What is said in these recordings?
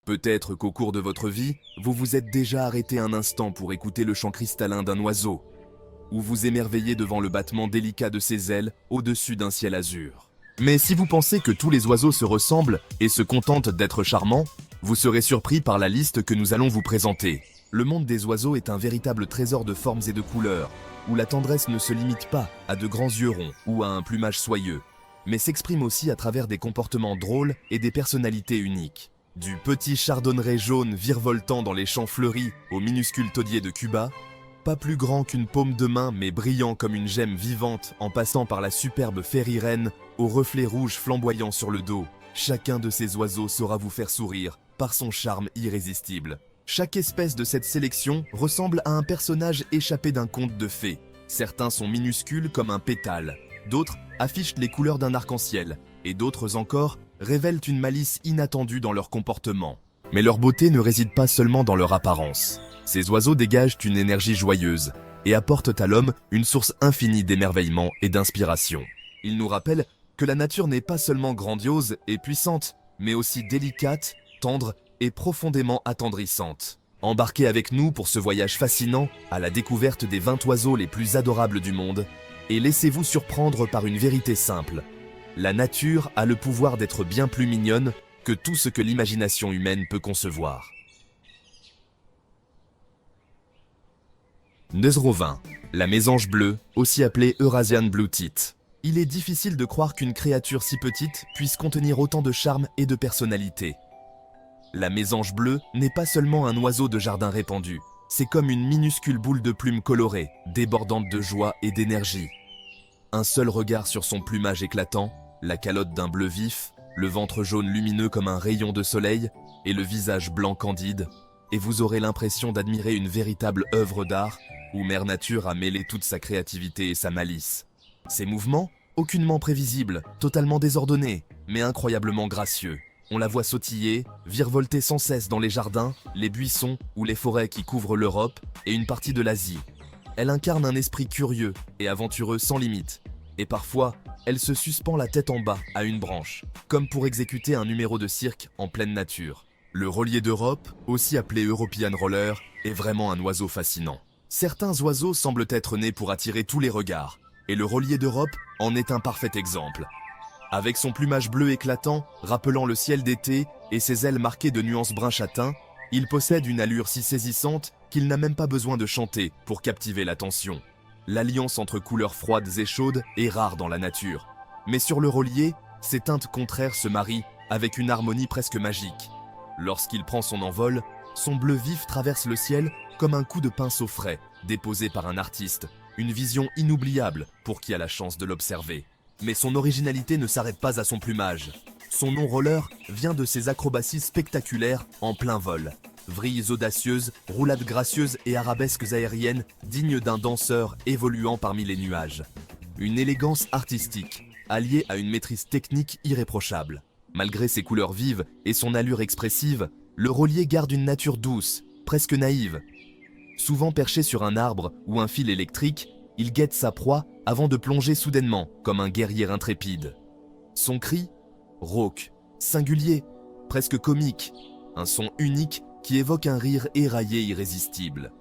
Peut-être qu'au cours de votre vie, vous vous êtes déjà arrêté un instant pour écouter le chant cristallin d'un oiseau, ou vous émerveiller devant le battement délicat de ses ailes au-dessus d'un ciel azur. Mais si vous pensez que tous les oiseaux se ressemblent et se contentent d'être charmants, vous serez surpris par la liste que nous allons vous présenter. Le monde des oiseaux est un véritable trésor de formes et de couleurs, où la tendresse ne se limite pas à de grands yeux ronds ou à un plumage soyeux, mais s'exprime aussi à travers des comportements drôles et des personnalités uniques. Du petit chardonneret jaune virevoltant dans les champs fleuris au minuscule taudier de Cuba, pas plus grand qu'une paume de main mais brillant comme une gemme vivante en passant par la superbe férirène aux reflets rouges flamboyants sur le dos, chacun de ces oiseaux saura vous faire sourire par son charme irrésistible. Chaque espèce de cette sélection ressemble à un personnage échappé d'un conte de fées. Certains sont minuscules comme un pétale, d'autres affichent les couleurs d'un arc-en-ciel, et d'autres encore révèlent une malice inattendue dans leur comportement. Mais leur beauté ne réside pas seulement dans leur apparence. Ces oiseaux dégagent une énergie joyeuse et apportent à l'homme une source infinie d'émerveillement et d'inspiration. Ils nous rappellent que la nature n'est pas seulement grandiose et puissante, mais aussi délicate, tendre et profondément attendrissante. Embarquez avec nous pour ce voyage fascinant à la découverte des 20 oiseaux les plus adorables du monde et laissez-vous surprendre par une vérité simple. La nature a le pouvoir d'être bien plus mignonne que tout ce que l'imagination humaine peut concevoir. Numéro 20. La mésange bleue, aussi appelée Eurasian Blue Tit. Il est difficile de croire qu'une créature si petite puisse contenir autant de charme et de personnalité. La mésange bleue n'est pas seulement un oiseau de jardin répandu, c'est comme une minuscule boule de plumes colorée, débordante de joie et d'énergie. Un seul regard sur son plumage éclatant, la calotte d'un bleu vif, le ventre jaune lumineux comme un rayon de soleil et le visage blanc candide, et vous aurez l'impression d'admirer une véritable œuvre d'art où Mère Nature a mêlé toute sa créativité et sa malice. Ses mouvements, aucunement prévisibles, totalement désordonnés, mais incroyablement gracieux. On la voit sautiller, virevolter sans cesse dans les jardins, les buissons ou les forêts qui couvrent l'Europe et une partie de l'Asie. Elle incarne un esprit curieux et aventureux sans limite. Et parfois, elle se suspend la tête en bas à une branche, comme pour exécuter un numéro de cirque en pleine nature. Le rôlier d'Europe, aussi appelé European Roller, est vraiment un oiseau fascinant. Certains oiseaux semblent être nés pour attirer tous les regards, et le rôlier d'Europe en est un parfait exemple. Avec son plumage bleu éclatant, rappelant le ciel d'été et ses ailes marquées de nuances brun châtain, il possède une allure si saisissante qu'il n'a même pas besoin de chanter pour captiver l'attention. L'alliance entre couleurs froides et chaudes est rare dans la nature. Mais sur le rôlier, ces teintes contraires se marient avec une harmonie presque magique. Lorsqu'il prend son envol, son bleu vif traverse le ciel comme un coup de pinceau frais, déposé par un artiste, une vision inoubliable pour qui a la chance de l'observer. Mais son originalité ne s'arrête pas à son plumage. Son nom roller vient de ses acrobaties spectaculaires en plein vol. Vrilles audacieuses, roulades gracieuses et arabesques aériennes dignes d'un danseur évoluant parmi les nuages. Une élégance artistique, alliée à une maîtrise technique irréprochable. Malgré ses couleurs vives et son allure expressive, le rôlier garde une nature douce, presque naïve. Souvent perché sur un arbre ou un fil électrique, il guette sa proie avant de plonger soudainement, comme un guerrier intrépide. Son cri, rauque, singulier, presque comique, un son unique qui évoque un rire éraillé irrésistible.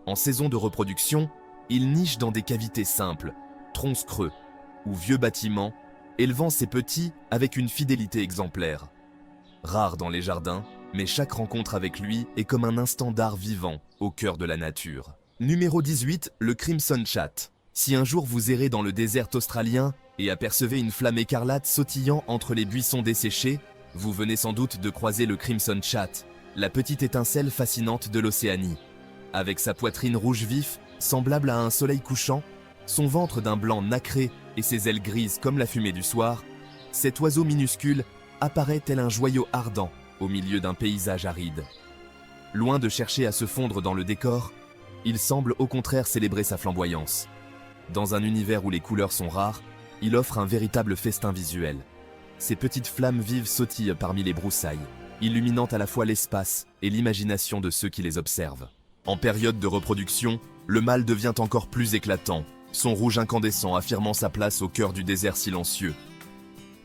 En saison de reproduction, il niche dans des cavités simples, troncs creux ou vieux bâtiments, élevant ses petits avec une fidélité exemplaire. Rare dans les jardins, mais chaque rencontre avec lui est comme un instant d'art vivant au cœur de la nature. Numéro 18, le Crimson Chat. Si un jour vous errez dans le désert australien et apercevez une flamme écarlate sautillant entre les buissons desséchés, vous venez sans doute de croiser le Crimson Chat, la petite étincelle fascinante de l'Océanie. Avec sa poitrine rouge vif, semblable à un soleil couchant, son ventre d'un blanc nacré et ses ailes grises comme la fumée du soir, cet oiseau minuscule apparaît tel un joyau ardent au milieu d'un paysage aride. Loin de chercher à se fondre dans le décor, il semble au contraire célébrer sa flamboyance. Dans un univers où les couleurs sont rares, il offre un véritable festin visuel. Ses petites flammes vives sautillent parmi les broussailles, illuminant à la fois l'espace et l'imagination de ceux qui les observent. En période de reproduction, le mâle devient encore plus éclatant, son rouge incandescent affirmant sa place au cœur du désert silencieux.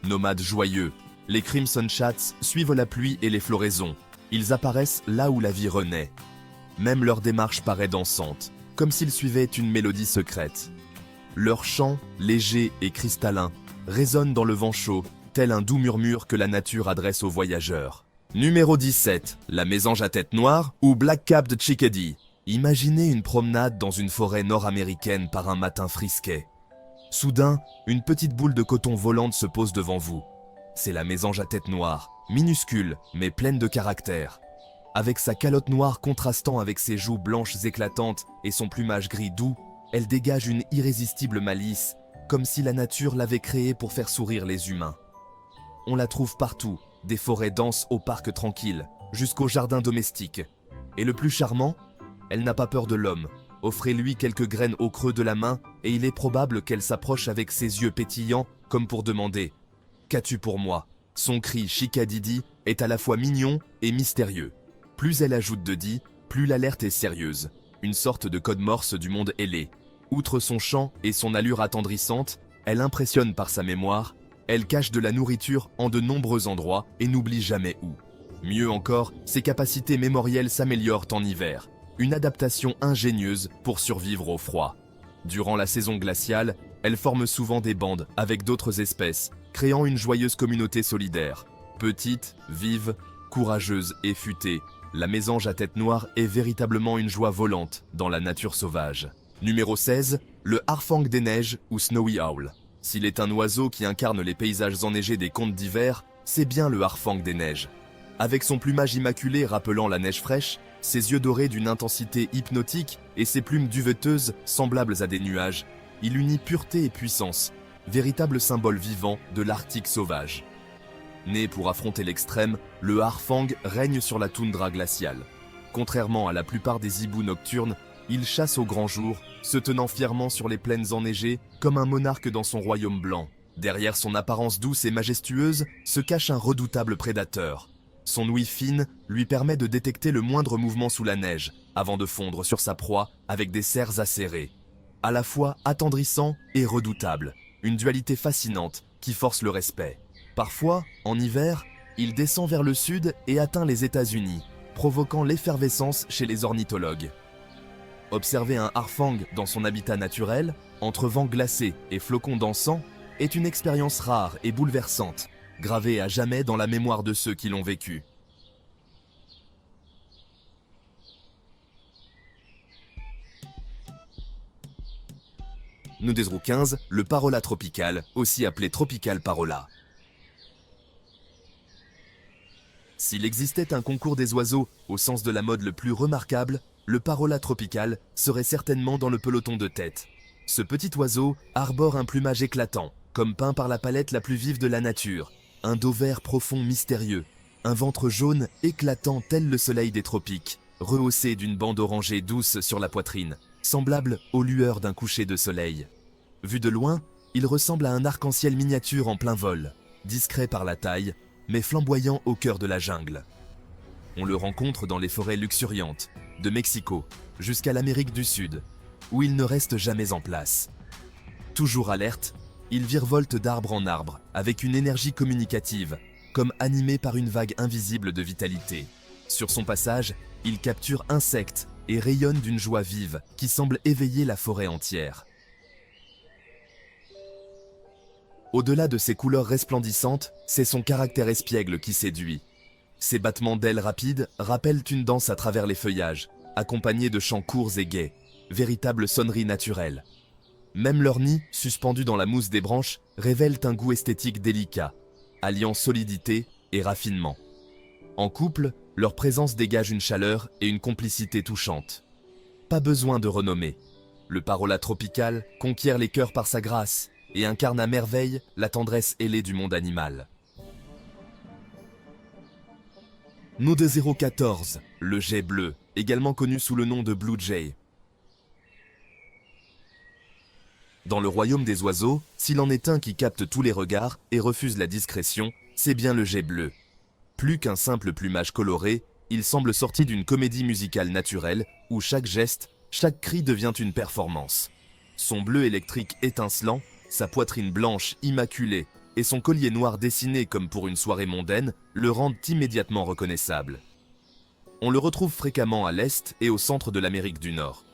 Nomades joyeux, les Crimson Chats suivent la pluie et les floraisons, Ils apparaissent là où la vie renaît. Même leur démarche paraît dansante, comme s'ils suivaient une mélodie secrète. Leur chant, léger et cristallin, résonne dans le vent chaud, tel un doux murmure que la nature adresse aux voyageurs. Numéro 17, la mésange à tête noire ou Black-capped Chickadee. Imaginez une promenade dans une forêt nord-américaine par un matin frisquet. Soudain, une petite boule de coton volante se pose devant vous. C'est la mésange à tête noire, minuscule mais pleine de caractère. Avec sa calotte noire contrastant avec ses joues blanches éclatantes et son plumage gris doux, elle dégage une irrésistible malice, comme si la nature l'avait créée pour faire sourire les humains. On la trouve partout, des forêts denses aux parcs tranquilles, jusqu'aux jardins domestiques. Et le plus charmant, elle n'a pas peur de l'homme. Offrez-lui quelques graines au creux de la main et il est probable qu'elle s'approche avec ses yeux pétillants comme pour demander « Qu'as-tu pour moi ?» Son cri Chickadee est à la fois mignon et mystérieux. Plus elle ajoute de dit, plus l'alerte est sérieuse. Une sorte de code morse du monde ailé. Outre son chant et son allure attendrissante, elle impressionne par sa mémoire, elle cache de la nourriture en de nombreux endroits et n'oublie jamais où. Mieux encore, ses capacités mémorielles s'améliorent en hiver. Une adaptation ingénieuse pour survivre au froid. Durant la saison glaciale, elle forme souvent des bandes avec d'autres espèces, créant une joyeuse communauté solidaire. Petite, vive, courageuse et futée, la mésange à tête noire est véritablement une joie volante dans la nature sauvage. Numéro 16, le harfang des neiges ou Snowy Owl. S'il est un oiseau qui incarne les paysages enneigés des contes d'hiver, c'est bien le harfang des neiges. Avec son plumage immaculé rappelant la neige fraîche, ses yeux dorés d'une intensité hypnotique et ses plumes duveteuses semblables à des nuages, il unit pureté et puissance, véritable symbole vivant de l'Arctique sauvage. Né pour affronter l'extrême, le harfang règne sur la toundra glaciale. Contrairement à la plupart des hiboux nocturnes, il chasse au grand jour, se tenant fièrement sur les plaines enneigées comme un monarque dans son royaume blanc. Derrière son apparence douce et majestueuse se cache un redoutable prédateur. Son ouïe fine lui permet de détecter le moindre mouvement sous la neige, avant de fondre sur sa proie avec des serres acérées. À la fois attendrissant et redoutable, une dualité fascinante qui force le respect. Parfois, en hiver, il descend vers le sud et atteint les États-Unis, provoquant l'effervescence chez les ornithologues. Observer un harfang dans son habitat naturel, entre vents glacés et flocons d'encens, est une expérience rare et bouleversante, gravée à jamais dans la mémoire de ceux qui l'ont vécu. Numéro 15, le parola tropical, aussi appelé tropical parola. S'il existait un concours des oiseaux au sens de la mode le plus remarquable, le parola tropical serait certainement dans le peloton de tête. Ce petit oiseau arbore un plumage éclatant, comme peint par la palette la plus vive de la nature, un dos vert profond mystérieux, un ventre jaune éclatant tel le soleil des tropiques, rehaussé d'une bande orangée douce sur la poitrine, semblable aux lueurs d'un coucher de soleil. Vu de loin, il ressemble à un arc-en-ciel miniature en plein vol, discret par la taille, mais flamboyant au cœur de la jungle. On le rencontre dans les forêts luxuriantes, de Mexico jusqu'à l'Amérique du Sud, où il ne reste jamais en place. Toujours alerte, il virevolte d'arbre en arbre, avec une énergie communicative, comme animé par une vague invisible de vitalité. Sur son passage, il capture insectes et rayonne d'une joie vive qui semble éveiller la forêt entière. Au-delà de ses couleurs resplendissantes, c'est son caractère espiègle qui séduit. Ses battements d'ailes rapides rappellent une danse à travers les feuillages, accompagnés de chants courts et gais, véritable sonnerie naturelle. Même leurs nids, suspendus dans la mousse des branches, révèlent un goût esthétique délicat, alliant solidité et raffinement. En couple, leur présence dégage une chaleur et une complicité touchante. Pas besoin de renommée. Le parola tropical conquiert les cœurs par sa grâce et incarne à merveille la tendresse ailée du monde animal. Numéro 14, le jay bleu, également connu sous le nom de Blue Jay. Dans le royaume des oiseaux, s'il en est un qui capte tous les regards et refuse la discrétion, c'est bien le jay bleu. Plus qu'un simple plumage coloré, il semble sorti d'une comédie musicale naturelle où chaque geste, chaque cri devient une performance. Son bleu électrique étincelant, sa poitrine blanche immaculée et son collier noir dessiné comme pour une soirée mondaine le rendent immédiatement reconnaissable. On le retrouve fréquemment à l'est et au centre de l'Amérique du Nord.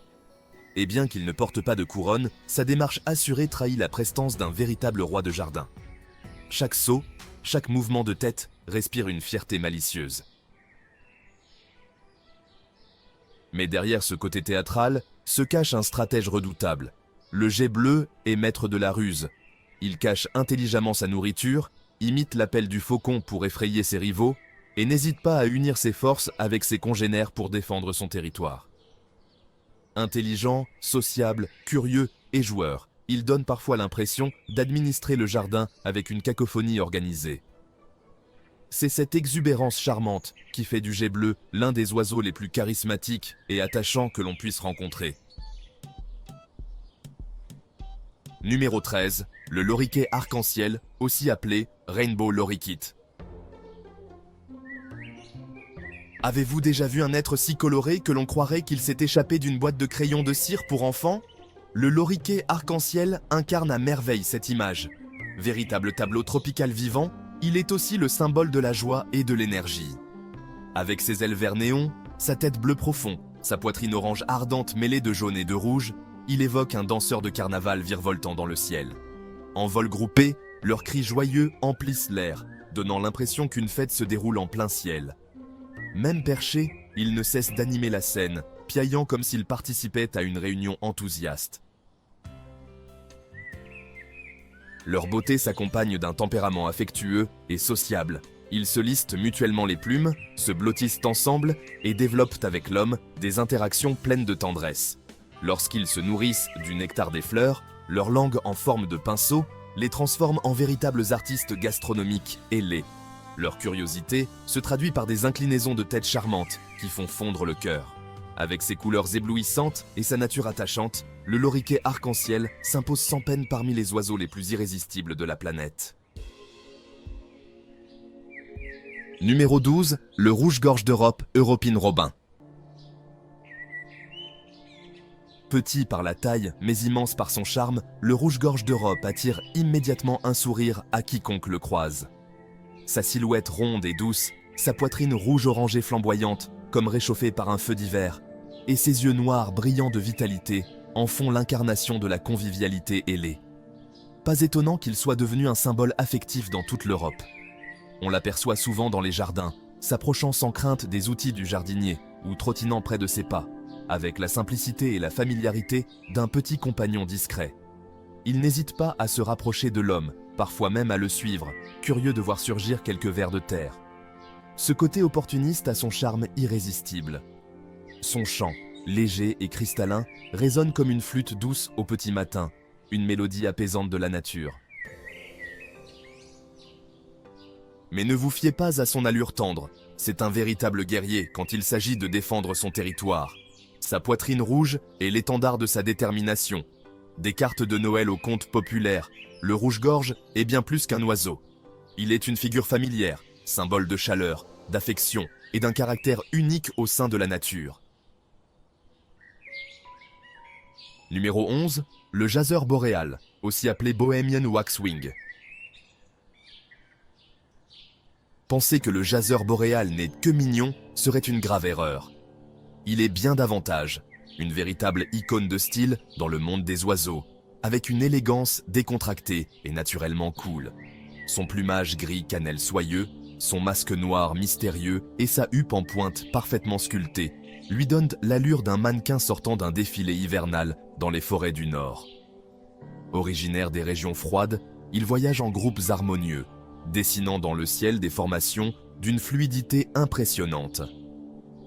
Et bien qu'il ne porte pas de couronne, sa démarche assurée trahit la prestance d'un véritable roi de jardin. Chaque saut, chaque mouvement de tête respire une fierté malicieuse. Mais derrière ce côté théâtral se cache un stratège redoutable. Le geais bleu est maître de la ruse. Il cache intelligemment sa nourriture, imite l'appel du faucon pour effrayer ses rivaux et n'hésite pas à unir ses forces avec ses congénères pour défendre son territoire. Intelligent, sociable, curieux et joueur, il donne parfois l'impression d'administrer le jardin avec une cacophonie organisée. C'est cette exubérance charmante qui fait du geais bleu l'un des oiseaux les plus charismatiques et attachants que l'on puisse rencontrer. Numéro 13, le loriquet arc-en-ciel, aussi appelé Rainbow Lorikeet. Avez-vous déjà vu un être si coloré que l'on croirait qu'il s'est échappé d'une boîte de crayons de cire pour enfants? Le loriquet arc-en-ciel incarne à merveille cette image. Véritable tableau tropical vivant, il est aussi le symbole de la joie et de l'énergie. Avec ses ailes vert néon, sa tête bleu profond, sa poitrine orange ardente mêlée de jaune et de rouge, il évoque un danseur de carnaval virevoltant dans le ciel. En vol groupé, leurs cris joyeux emplissent l'air, donnant l'impression qu'une fête se déroule en plein ciel. Même perché, il ne cesse d'animer la scène, piaillant comme s'il participait à une réunion enthousiaste. Leur beauté s'accompagne d'un tempérament affectueux et sociable. Ils se listent mutuellement les plumes, se blottissent ensemble et développent avec l'homme des interactions pleines de tendresse. Lorsqu'ils se nourrissent du nectar des fleurs, leur langue en forme de pinceau les transforme en véritables artistes gastronomiques et laids. Leur curiosité se traduit par des inclinaisons de tête charmantes qui font fondre le cœur. Avec ses couleurs éblouissantes et sa nature attachante, le loriquet arc-en-ciel s'impose sans peine parmi les oiseaux les plus irrésistibles de la planète. Numéro 12, le rouge-gorge d'Europe, Europine robin. Petit par la taille, mais immense par son charme, le rouge-gorge d'Europe attire immédiatement un sourire à quiconque le croise. Sa silhouette ronde et douce, sa poitrine rouge-orangée flamboyante, comme réchauffée par un feu d'hiver, et ses yeux noirs brillants de vitalité en font l'incarnation de la convivialité ailée. Pas étonnant qu'il soit devenu un symbole affectif dans toute l'Europe. On l'aperçoit souvent dans les jardins, s'approchant sans crainte des outils du jardinier ou trottinant près de ses pas, avec la simplicité et la familiarité d'un petit compagnon discret. Il n'hésite pas à se rapprocher de l'homme, parfois même à le suivre, curieux de voir surgir quelques vers de terre. Ce côté opportuniste a son charme irrésistible. Son chant, léger et cristallin, résonne comme une flûte douce au petit matin, une mélodie apaisante de la nature. Mais ne vous fiez pas à son allure tendre, c'est un véritable guerrier quand il s'agit de défendre son territoire. Sa poitrine rouge est l'étendard de sa détermination. Des cartes de Noël aux contes populaires, le rouge-gorge est bien plus qu'un oiseau. Il est une figure familière, symbole de chaleur, d'affection et d'un caractère unique au sein de la nature. Numéro 11, le jaseur boréal, aussi appelé Bohemian Waxwing. Penser que le jaseur boréal n'est que mignon serait une grave erreur. Il est bien davantage, une véritable icône de style dans le monde des oiseaux, avec une élégance décontractée et naturellement cool. Son plumage gris cannelle soyeux, son masque noir mystérieux et sa huppe en pointe parfaitement sculptée lui donnent l'allure d'un mannequin sortant d'un défilé hivernal dans les forêts du Nord. Originaire des régions froides, il voyage en groupes harmonieux, dessinant dans le ciel des formations d'une fluidité impressionnante.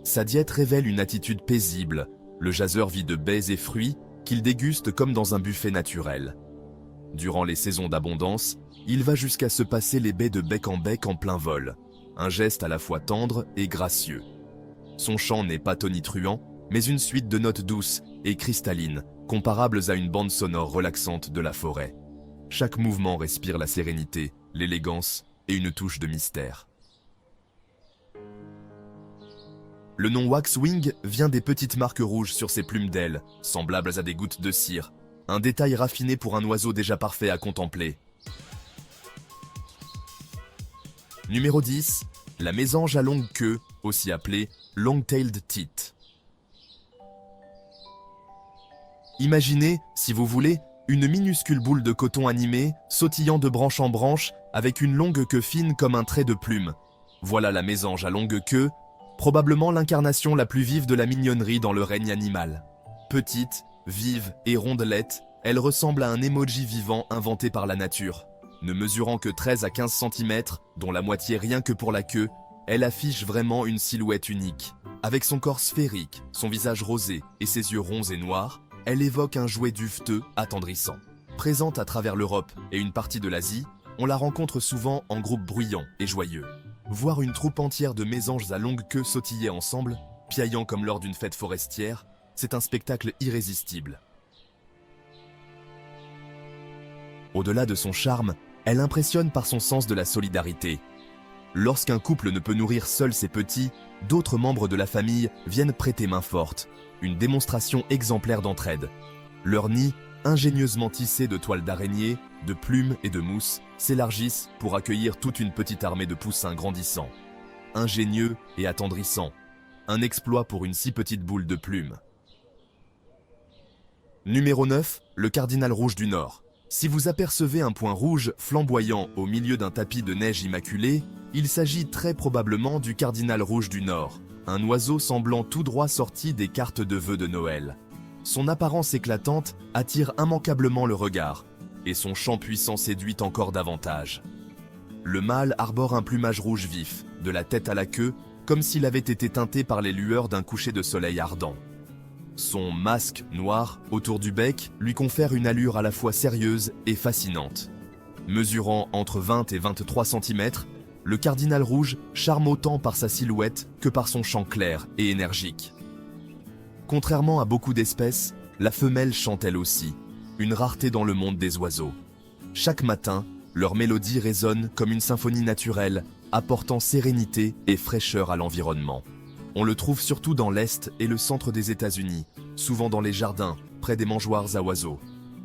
Sa diète révèle une attitude paisible. Le jaseur vit de baies et fruits qu'il déguste comme dans un buffet naturel. Durant les saisons d'abondance, il va jusqu'à se passer les baies de bec en plein vol, un geste à la fois tendre et gracieux. Son chant n'est pas tonitruant, mais une suite de notes douces et cristallines, comparables à une bande sonore relaxante de la forêt. Chaque mouvement respire la sérénité, l'élégance et une touche de mystère. Le nom Waxwing vient des petites marques rouges sur ses plumes d'ailes, semblables à des gouttes de cire, un détail raffiné pour un oiseau déjà parfait à contempler. Numéro 10, La mésange à longue queue, aussi appelée long-tailed tit. Imaginez, si vous voulez, une minuscule boule de coton animée, sautillant de branche en branche, avec une longue queue fine comme un trait de plume. Voilà la mésange à longue queue, probablement l'incarnation la plus vive de la mignonnerie dans le règne animal. Petite, vive et rondelette, elle ressemble à un emoji vivant inventé par la nature. Ne mesurant que 13 à 15 cm, dont la moitié rien que pour la queue, elle affiche vraiment une silhouette unique. Avec son corps sphérique, son visage rosé et ses yeux ronds et noirs, elle évoque un jouet duveteux, attendrissant. Présente à travers l'Europe et une partie de l'Asie, on la rencontre souvent en groupe bruyant et joyeux. Voir une troupe entière de mésanges à longue queue sautiller ensemble, piaillant comme lors d'une fête forestière, c'est un spectacle irrésistible. Au-delà de son charme, elle impressionne par son sens de la solidarité. Lorsqu'un couple ne peut nourrir seul ses petits, d'autres membres de la famille viennent prêter main forte, une démonstration exemplaire d'entraide. Leurs nids, ingénieusement tissés de toiles d'araignée, de plumes et de mousse, s'élargissent pour accueillir toute une petite armée de poussins grandissants. Ingénieux et attendrissant, un exploit pour une si petite boule de plumes. Numéro 9, le cardinal rouge du Nord. Si vous apercevez un point rouge flamboyant au milieu d'un tapis de neige immaculé, il s'agit très probablement du cardinal rouge du Nord, un oiseau semblant tout droit sorti des cartes de vœux de Noël. Son apparence éclatante attire immanquablement le regard, et son chant puissant séduit encore davantage. Le mâle arbore un plumage rouge vif, de la tête à la queue, comme s'il avait été teinté par les lueurs d'un coucher de soleil ardent. Son masque noir autour du bec lui confère une allure à la fois sérieuse et fascinante. Mesurant entre 20 et 23 cm, le cardinal rouge charme autant par sa silhouette que par son chant clair et énergique. Contrairement à beaucoup d'espèces, la femelle chante elle aussi, une rareté dans le monde des oiseaux. Chaque matin, leur mélodie résonne comme une symphonie naturelle, apportant sérénité et fraîcheur à l'environnement. On le trouve surtout dans l'Est et le centre des États-Unis, souvent dans les jardins, près des mangeoires à oiseaux.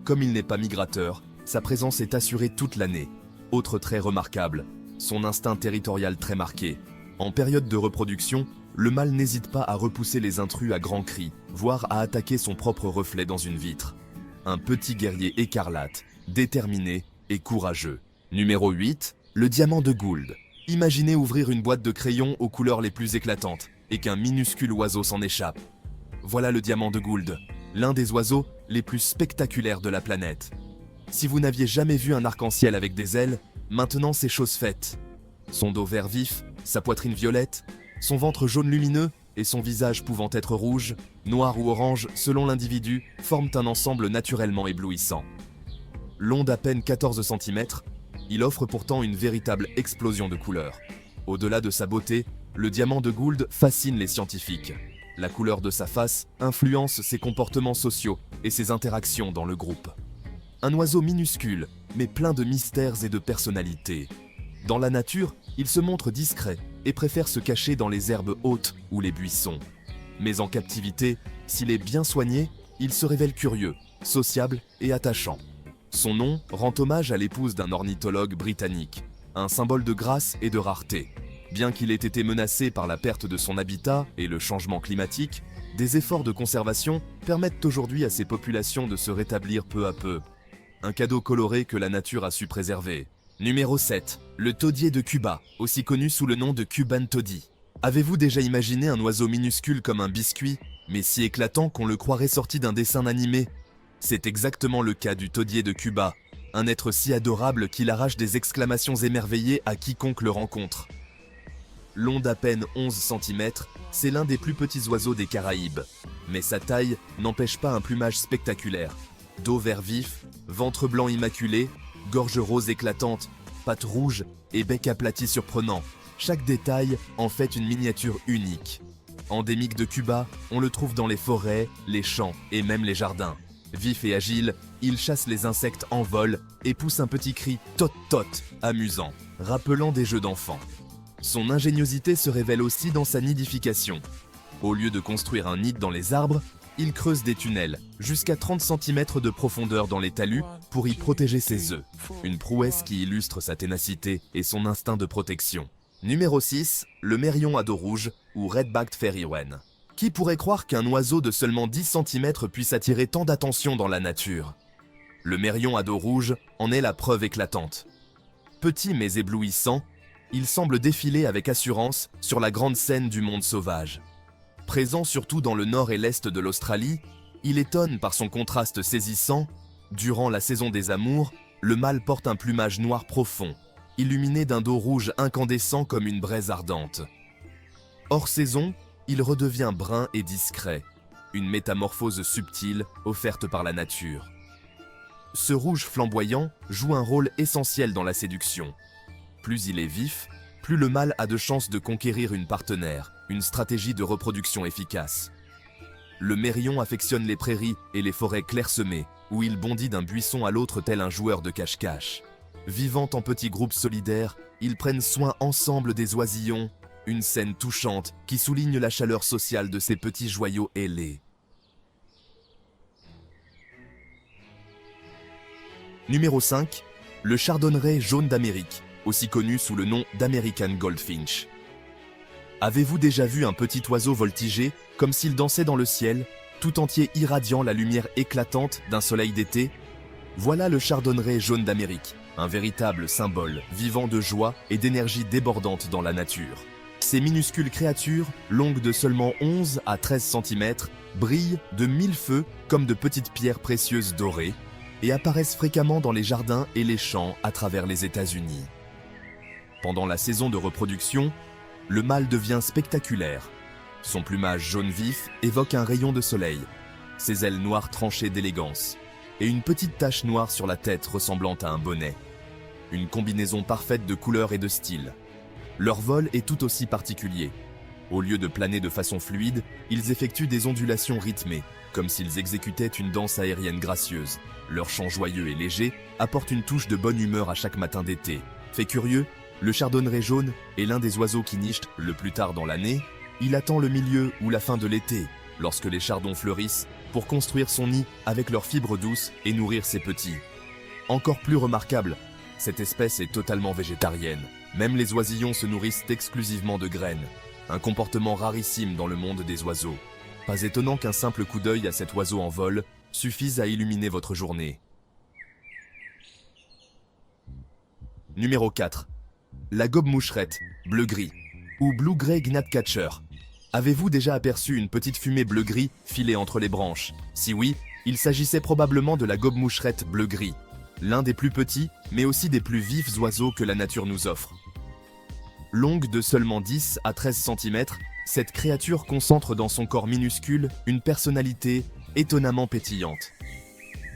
Comme il n'est pas migrateur, sa présence est assurée toute l'année. Autre trait remarquable, son instinct territorial très marqué. En période de reproduction, le mâle n'hésite pas à repousser les intrus à grands cris, voire à attaquer son propre reflet dans une vitre. Un petit guerrier écarlate, déterminé et courageux. Numéro 8, le diamant de Gould. Imaginez ouvrir une boîte de crayons aux couleurs les plus éclatantes et qu'un minuscule oiseau s'en échappe. Voilà le diamant de Gould, l'un des oiseaux les plus spectaculaires de la planète. Si vous n'aviez jamais vu un arc-en-ciel avec des ailes, maintenant c'est chose faite. Son dos vert vif, sa poitrine violette, son ventre jaune lumineux et son visage pouvant être rouge, noir ou orange selon l'individu, forment un ensemble naturellement éblouissant. Long d'à peine 14 cm, il offre pourtant une véritable explosion de couleurs. Au-delà de sa beauté, le diamant de Gould fascine les scientifiques. La couleur de sa face influence ses comportements sociaux et ses interactions dans le groupe. Un oiseau minuscule, mais plein de mystères et de personnalité. Dans la nature, il se montre discret et préfère se cacher dans les herbes hautes ou les buissons. Mais en captivité, s'il est bien soigné, il se révèle curieux, sociable et attachant. Son nom rend hommage à l'épouse d'un ornithologue britannique, un symbole de grâce et de rareté. Bien qu'il ait été menacé par la perte de son habitat et le changement climatique, des efforts de conservation permettent aujourd'hui à ces populations de se rétablir peu à peu. Un cadeau coloré que la nature a su préserver. Numéro 7. Le taudier de Cuba, aussi connu sous le nom de Cuban Toddy. Avez-vous déjà imaginé un oiseau minuscule comme un biscuit, mais si éclatant qu'on le croirait sorti d'un dessin animé? C'est exactement le cas du taudier de Cuba, un être si adorable qu'il arrache des exclamations émerveillées à quiconque le rencontre. Long d'à peine 11 cm, c'est l'un des plus petits oiseaux des Caraïbes. Mais sa taille n'empêche pas un plumage spectaculaire. Dos vert vif, ventre blanc immaculé, gorge rose éclatante, pattes rouges et bec aplati surprenant. Chaque détail en fait une miniature unique. Endémique de Cuba, on le trouve dans les forêts, les champs et même les jardins. Vif et agile, il chasse les insectes en vol et pousse un petit cri tot-tot amusant, rappelant des jeux d'enfants. Son ingéniosité se révèle aussi dans sa nidification. Au lieu de construire un nid dans les arbres, il creuse des tunnels, jusqu'à 30 cm de profondeur dans les talus, pour y protéger ses œufs. Une prouesse qui illustre sa ténacité et son instinct de protection. Numéro 6, le mérion à dos rouge ou Red-backed Fairy Wren. Qui pourrait croire qu'un oiseau de seulement 10 cm puisse attirer tant d'attention dans la nature? Le mérion à dos rouge en est la preuve éclatante. Petit mais éblouissant, il semble défiler avec assurance sur la grande scène du monde sauvage. Présent surtout dans le nord et l'est de l'Australie, il étonne par son contraste saisissant. Durant la saison des amours, le mâle porte un plumage noir profond, illuminé d'un dos rouge incandescent comme une braise ardente. Hors saison, il redevient brun et discret, une métamorphose subtile offerte par la nature. Ce rouge flamboyant joue un rôle essentiel dans la séduction. Plus il est vif, plus le mâle a de chances de conquérir une partenaire, une stratégie de reproduction efficace. Le mérion affectionne les prairies et les forêts clairsemées, où il bondit d'un buisson à l'autre tel un joueur de cache-cache. Vivant en petits groupes solidaires, ils prennent soin ensemble des oisillons, une scène touchante qui souligne la chaleur sociale de ces petits joyaux ailés. Numéro 5, le chardonneret jaune d'Amérique, aussi connu sous le nom d'American Goldfinch. Avez-vous déjà vu un petit oiseau voltiger comme s'il dansait dans le ciel, tout entier irradiant la lumière éclatante d'un soleil d'été? Voilà le chardonneret jaune d'Amérique, un véritable symbole vivant de joie et d'énergie débordante dans la nature. Ces minuscules créatures, longues de seulement 11 à 13 cm, brillent de mille feux comme de petites pierres précieuses dorées et apparaissent fréquemment dans les jardins et les champs à travers les États-Unis. Pendant la saison de reproduction, le mâle devient spectaculaire. Son plumage jaune vif évoque un rayon de soleil, ses ailes noires tranchées d'élégance, et une petite tache noire sur la tête ressemblant à un bonnet. Une combinaison parfaite de couleurs et de styles. Leur vol est tout aussi particulier. Au lieu de planer de façon fluide, ils effectuent des ondulations rythmées, comme s'ils exécutaient une danse aérienne gracieuse. Leur chant joyeux et léger apporte une touche de bonne humeur à chaque matin d'été. Fait curieux, le chardonneret jaune est l'un des oiseaux qui nichent le plus tard dans l'année. Il attend le milieu ou la fin de l'été, lorsque les chardons fleurissent, pour construire son nid avec leurs fibres douces et nourrir ses petits. Encore plus remarquable, cette espèce est totalement végétarienne. Même les oisillons se nourrissent exclusivement de graines, un comportement rarissime dans le monde des oiseaux. Pas étonnant qu'un simple coup d'œil à cet oiseau en vol suffise à illuminer votre journée. Numéro 4. La gobe-moucherette, bleu-gris, ou blue-gray gnatcatcher. Avez-vous déjà aperçu une petite fumée bleu-gris filée entre les branches? Si oui, il s'agissait probablement de la gobe-moucherette bleu-gris, l'un des plus petits, mais aussi des plus vifs oiseaux que la nature nous offre. Longue de seulement 10 à 13 cm, cette créature concentre dans son corps minuscule une personnalité étonnamment pétillante.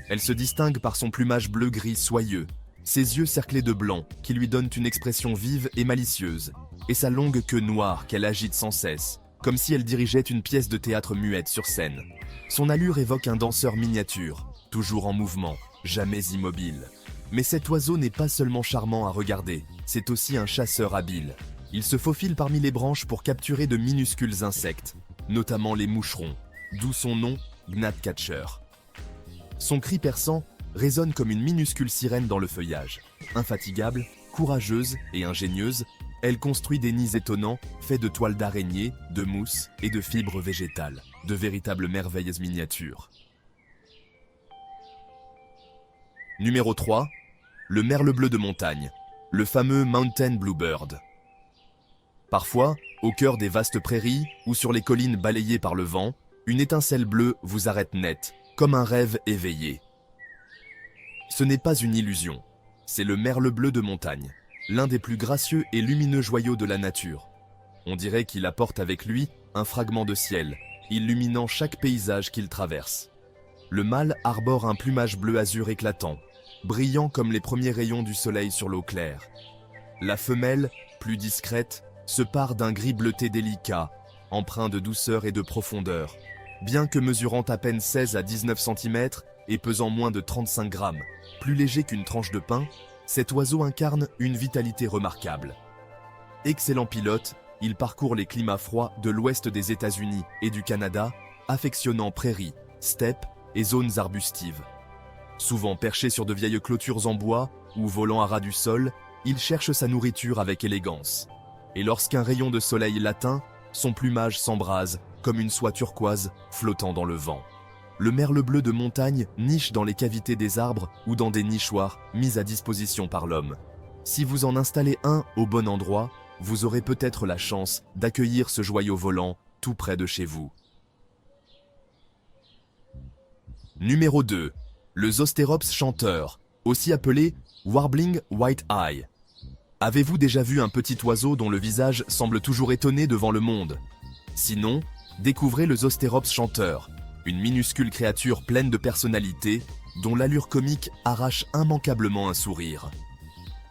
Elle se distingue par son plumage bleu-gris soyeux, ses yeux cerclés de blanc qui lui donnent une expression vive et malicieuse, et sa longue queue noire qu'elle agite sans cesse, comme si elle dirigeait une pièce de théâtre muette sur scène. Son allure évoque un danseur miniature, toujours en mouvement, jamais immobile. Mais cet oiseau n'est pas seulement charmant à regarder, c'est aussi un chasseur habile. Il se faufile parmi les branches pour capturer de minuscules insectes, notamment les moucherons, d'où son nom, gnatcatcher. Son cri perçant résonne comme une minuscule sirène dans le feuillage. Infatigable, courageuse et ingénieuse, elle construit des nids étonnants, faits de toiles d'araignée, de mousse et de fibres végétales, de véritables merveilles miniatures. Numéro 3. Le merle bleu de montagne, le fameux Mountain Bluebird. Parfois, au cœur des vastes prairies ou sur les collines balayées par le vent, une étincelle bleue vous arrête net, comme un rêve éveillé. Ce n'est pas une illusion, c'est le merle bleu de montagne, l'un des plus gracieux et lumineux joyaux de la nature. On dirait qu'il apporte avec lui un fragment de ciel, illuminant chaque paysage qu'il traverse. Le mâle arbore un plumage bleu azur éclatant, brillant comme les premiers rayons du soleil sur l'eau claire. La femelle, plus discrète, se pare d'un gris bleuté délicat, empreint de douceur et de profondeur. Bien que mesurant à peine 16 à 19 cm et pesant moins de 35 grammes, plus léger qu'une tranche de pain, cet oiseau incarne une vitalité remarquable. Excellent pilote, il parcourt les climats froids de l'ouest des États-Unis et du Canada, affectionnant prairies, steppes et zones arbustives. Souvent perché sur de vieilles clôtures en bois ou volant à ras du sol, il cherche sa nourriture avec élégance. Et lorsqu'un rayon de soleil l'atteint, son plumage s'embrase comme une soie turquoise flottant dans le vent. Le merle bleu de montagne niche dans les cavités des arbres ou dans des nichoirs mis à disposition par l'homme. Si vous en installez un au bon endroit, vous aurez peut-être la chance d'accueillir ce joyau volant tout près de chez vous. Numéro 2. Le Zostérops chanteur, aussi appelé Warbling White-Eye. Avez-vous déjà vu un petit oiseau dont le visage semble toujours étonné devant le monde? Sinon, découvrez le Zostérops chanteur, une minuscule créature pleine de personnalité, dont l'allure comique arrache immanquablement un sourire.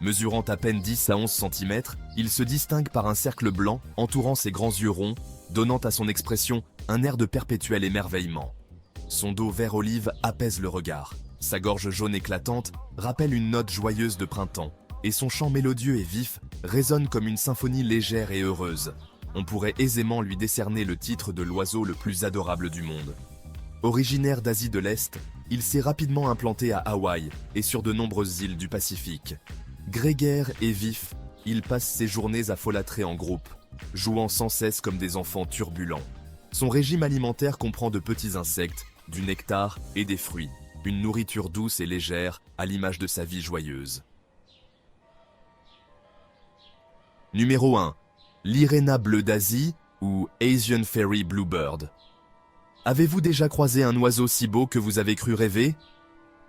Mesurant à peine 10 à 11 cm, il se distingue par un cercle blanc entourant ses grands yeux ronds, donnant à son expression un air de perpétuel émerveillement. Son dos vert olive apaise le regard, sa gorge jaune éclatante rappelle une note joyeuse de printemps, et son chant mélodieux et vif résonne comme une symphonie légère et heureuse. On pourrait aisément lui décerner le titre de l'oiseau le plus adorable du monde. Originaire d'Asie de l'Est, il s'est rapidement implanté à Hawaï et sur de nombreuses îles du Pacifique. Grégaire et vif, il passe ses journées à folâtrer en groupe, jouant sans cesse comme des enfants turbulents. Son régime alimentaire comprend de petits insectes, du nectar et des fruits, une nourriture douce et légère à l'image de sa vie joyeuse. Numéro 1. L'Irena bleue d'Asie ou Asian Fairy Bluebird. Avez-vous déjà croisé un oiseau si beau que vous avez cru rêver?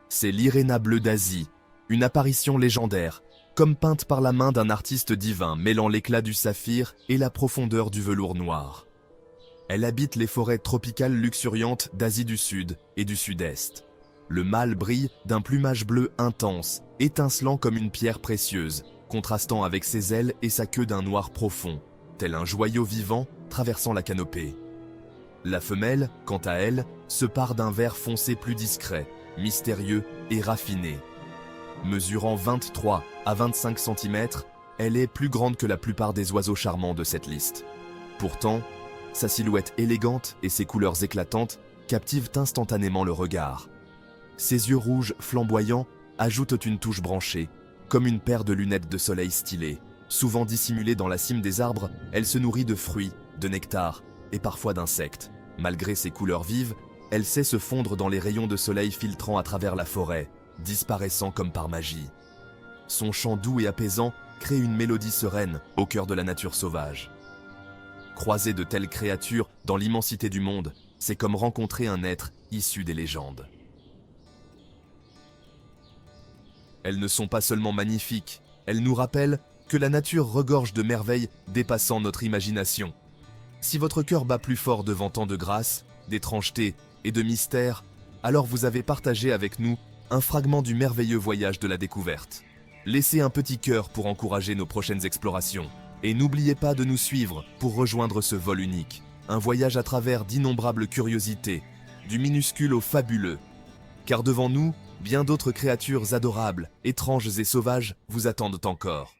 C'est l'Irena bleue d'Asie, une apparition légendaire, comme peinte par la main d'un artiste divin mêlant l'éclat du saphir et la profondeur du velours noir. Elle habite les forêts tropicales luxuriantes d'Asie du Sud et du Sud-Est. Le mâle brille d'un plumage bleu intense, étincelant comme une pierre précieuse, contrastant avec ses ailes et sa queue d'un noir profond, tel un joyau vivant traversant la canopée. La femelle, quant à elle, se pare d'un vert foncé plus discret, mystérieux et raffiné. Mesurant 23 à 25 cm, elle est plus grande que la plupart des oiseaux charmants de cette liste. Pourtant, sa silhouette élégante et ses couleurs éclatantes captivent instantanément le regard. Ses yeux rouges flamboyants ajoutent une touche branchée, comme une paire de lunettes de soleil stylées. Souvent dissimulée dans la cime des arbres, elle se nourrit de fruits, de nectar et parfois d'insectes. Malgré ses couleurs vives, elle sait se fondre dans les rayons de soleil filtrant à travers la forêt, disparaissant comme par magie. Son chant doux et apaisant crée une mélodie sereine au cœur de la nature sauvage. Croiser de telles créatures dans l'immensité du monde, c'est comme rencontrer un être issu des légendes. Elles ne sont pas seulement magnifiques, elles nous rappellent que la nature regorge de merveilles dépassant notre imagination. Si votre cœur bat plus fort devant tant de grâce, d'étrangeté et de mystère, alors vous avez partagé avec nous un fragment du merveilleux voyage de la découverte. Laissez un petit cœur pour encourager nos prochaines explorations. Et n'oubliez pas de nous suivre pour rejoindre ce vol unique. Un voyage à travers d'innombrables curiosités, du minuscule au fabuleux. Car devant nous, bien d'autres créatures adorables, étranges et sauvages vous attendent encore.